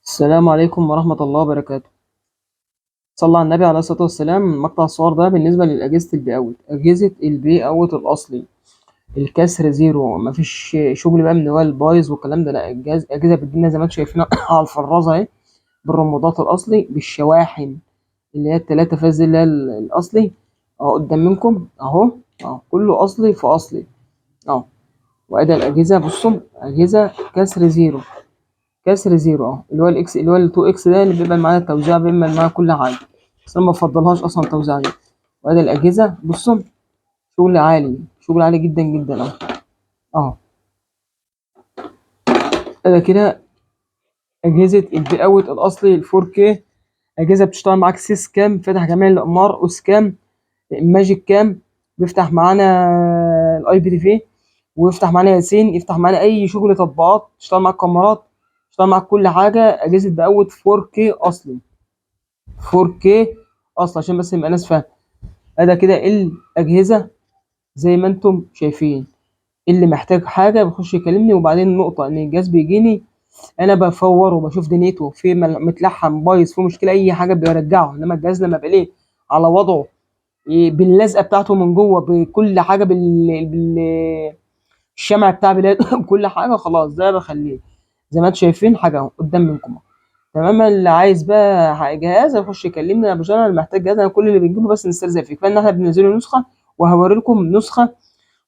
السلام عليكم ورحمة الله وبركاته. صلى على النبي عليه الصلاة والسلام. مقطع الصور ده بالنسبة لأجهزة البي أوت، أجهزة البي أوت الأصلي، الكسر زيرو، مفيش شغل بقى من اللي هو البايظ والكلام ده، لا أجهزة بتدينا زي ما انتم شايفين على الفرازة اهي، بالرمودات الأصلي، بالشواحن اللي هي التلاتة فاز اللي هي الأصلي أهو قدام منكم أهو، أهو كله أصلي في أصلي أهو. وأدي الأجهزة، بصوا أجهزة كسر زيرو، كسر زيرو اهو، اللي هو الاكس، اللي هو ال2 اكس ده اللي بيبقى معايا التوزيع، بيبقى معايا كل حاجه، بس انا ما بفضلهاش اصلا التوزيع دي. وادي الاجهزه، بصوا شغل عالي، شغل عالي جدا جدا اهو، اهو. ادي كده اجهزه البي اوت الاصلي ال 4K، اجهزه بتشتغل معاك سيس كام، فاتح جميع الاقمار، اوس كام، ماجيك كام، بيفتح معانا الاي بي دي في، ويفتح معانا ياسين، يفتح معانا اي شغل تطبيقات، يشتغل معاك كاميرات، يشتغل معاك كل حاجه. اجهزه بي اوت 4K اصلي، 4K اصلا، عشان بس يبقى ناس فاهم. ادي كده الاجهزه زي ما انتم شايفين. اللي محتاج حاجه بيخش يكلمني، وبعدين النقطه ان الجهاز بيجيني انا بفوره وبشوف دنيته في متلحم بايظ في مشكله اي حاجه بيرجعه، انما الجهاز لما بلاقيه على وضعه، باللزقه بتاعته من جوه، بكل حاجه، الشمع بتاع بكل حاجه، خلاص ده بخليه زي ما انتم شايفين حاجه اهو قدام منكم. تمام. اللي عايز بقى جهاز يخش يكلمني، انا مش انا اللي محتاج جهاز، انا كل اللي بنجيبه بس نسترزق فيه، كفايه ان احنا بننزله نسخه، وهوري لكم نسخه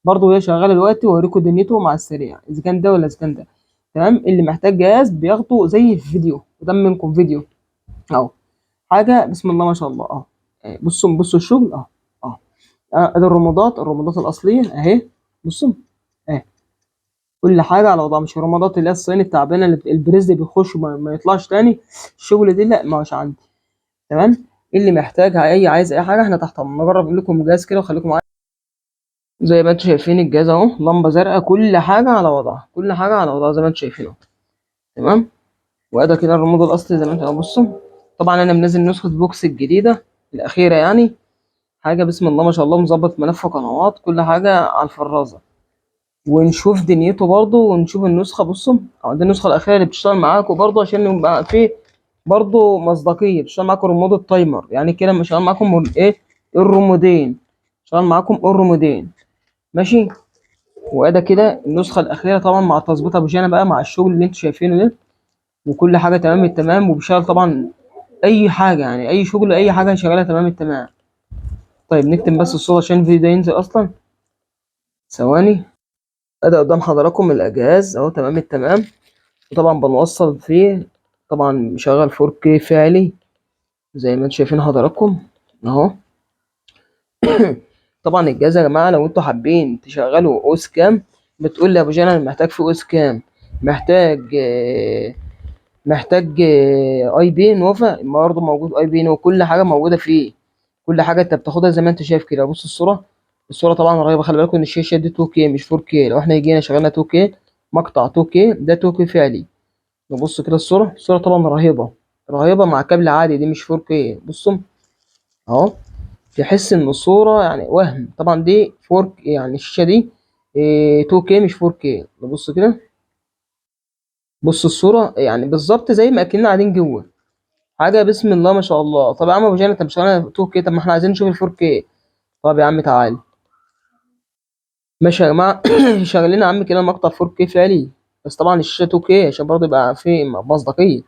برضه وهي شغاله دلوقتي، واوريكم دنيته مع السريع اذا كان ده ولا اذا كان ده. تمام. اللي محتاج جهاز بياخده زي الفيديو قدام منكم، فيديو اهو، حاجه بسم الله ما شاء الله اهو. بصوا الشغل اهو، اهو. ادي الرمادات، الرمادات الاصليه اهي، بصوا اهي، كل حاجه على وضعها، مش الرمادات اللي هي الصيني التعبانه اللي البريز اللي بيخش ما يطلعش تاني، الشغل دي لا، مش عندي. تمام. اللي محتاج عايز اي حاجه احنا تحت امر. نجرب لكم جهاز كده وخليكم معايا. زي ما انتم شايفين الجهاز اهو، لمبه زرقاء، كل حاجه على وضعها، كل حاجه على وضعها زي ما انتم شايفين اهو. تمام. وادي كده الريموت الاصلي زي ما انتم بصوا. طبعا انا منزل نسخه بوكس الجديده الاخيره يعني، حاجه بسم الله ما شاء الله، مظبط ملف قنوات، كل حاجه على الفرازه. ونشوف دنيته برضه، ونشوف النسخه، بصوا اهو، دي النسخه الاخيره اللي بتشتغل معاكم برضه، عشان يبقى فيه برضه مصداقيه، بتشتغل معاكم ريموت التايمر، يعني كده مش شغال معاكم ايه، الرمودين، شغال معاكم الرمودين، ماشي. وادي كده النسخه الاخيره طبعا مع تظبيط ابو جانا بقى، مع الشغل اللي انتوا شايفينه ده، وكل حاجه تمام التمام، وبيشتغل طبعا اي حاجه، يعني اي شغل اي حاجه شغاله تمام التمام. طيب نكتم بس الصوت عشان الفيديو ده ينزل اصلا، ثواني. ادي قدام حضراتكم الاجهاز اهو تمام التمام، وطبعا بنوصل فيه، طبعا مشغل 4K فعلي زي ما انتوا شايفين حضراتكم اهو. طبعا الجهاز يا جماعه لو انتوا حابين تشغلوا اوس كام، بتقول لي يا ابو جانا انا محتاج في اوس كام، محتاج محتاج اي بي نوفا، برضه موجود اي بي نوفا، كل حاجه موجوده فيه، كل حاجه انت بتاخدها زي ما انت شايف كده. بص الصوره، الصوره طبعا رهيبه، خلي بالكم ان الشاشه دي 2K مش 4K، لو احنا جينا شغلنا 2K، مقطع 2K ده 2K فعلي. نبص كده الصوره، الصوره طبعا رهيبه، رهيبه مع كابل عادي، دي مش 4K، بصوا اهو، تحس ان الصوره يعني وهم، طبعا دي 4K يعني الشاشه دي 2K مش 4K. نبص كده، بص الصوره يعني بالظبط زي ما اكننا قاعدين جوه، حاجه بسم الله ما شاء الله. طب يا عم ابو جان انت مش شغال 2K، طب ما احنا عايزين نشوف ال 4K. طب يا عم تعالى، ماشي يا جماعه. شغل لنا يا عم كده مقطع 4K فعلي، بس طبعا الشاشه 2K عشان برضه يبقى في مصداقيه.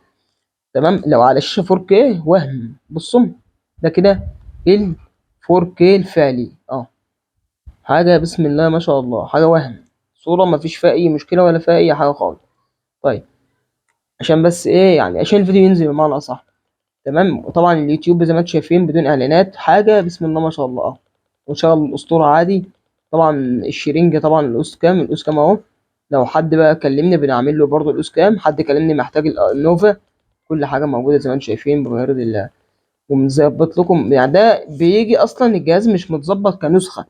تمام. لو على الشاشه 4K وهم، بصوا ده كده ال 4K الفعلي اه، حاجه بسم الله ما شاء الله، حاجه وهم، صوره ما فيش فيها اي مشكله ولا فيها اي حاجه خالص. طيب عشان بس ايه يعني، عشان الفيديو ينزل بمعنى اصح. تمام. وطبعا اليوتيوب زي ما انتم شايفين بدون اعلانات، حاجه بسم الله ما شاء الله اه. وشغل الاسطوره عادي. طبعا الشرينج طبعا الاس كام، الاس كام اهو، لو حد بقى كلمني بنعمل له برضه الاس كام، حد كلمني محتاج النوفا، كل حاجه موجوده زي ما انتم شايفين بما يرضي الله. ومظبط لكم يعني، ده بيجي اصلا الجهاز مش متظبط كنسخه،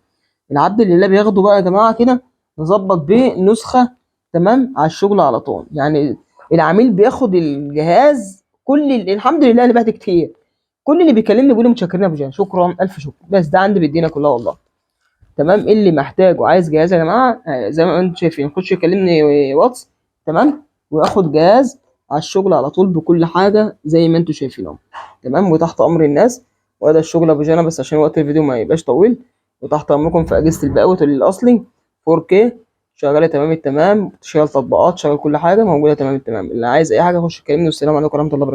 العبد لله بياخده بقى يا جماعه كده، نظبط بيه نسخه تمام على الشغل على طول يعني. العميل بياخد الجهاز، كل الحمد لله اللي بعت كتير، كل اللي بيكلمني بيقول لي متشكرين يا ابو جان، شكرا الف شكر، بس ده عندي بيدينا كلها والله. تمام. اللي محتاج وعايز جهاز يا جماعه زي ما انتم شايفين، خش يكلمني واتس، تمام، وياخد جهاز على الشغل على طول بكل حاجه زي ما انتم شايفين اهو. تمام، وتحت امر الناس. وهذا الشغل ابو جانا بس عشان وقت الفيديو ما يبقاش طويل. وتحت امركم في اجهزه البقوت الاصلي 4K شغاله تمام التمام، شغال تطبيقات، شغال كل حاجه موجوده تمام التمام. اللي عايز اي حاجه يخش يكلمني، والسلام عليكم ورحمه الله وبركاته.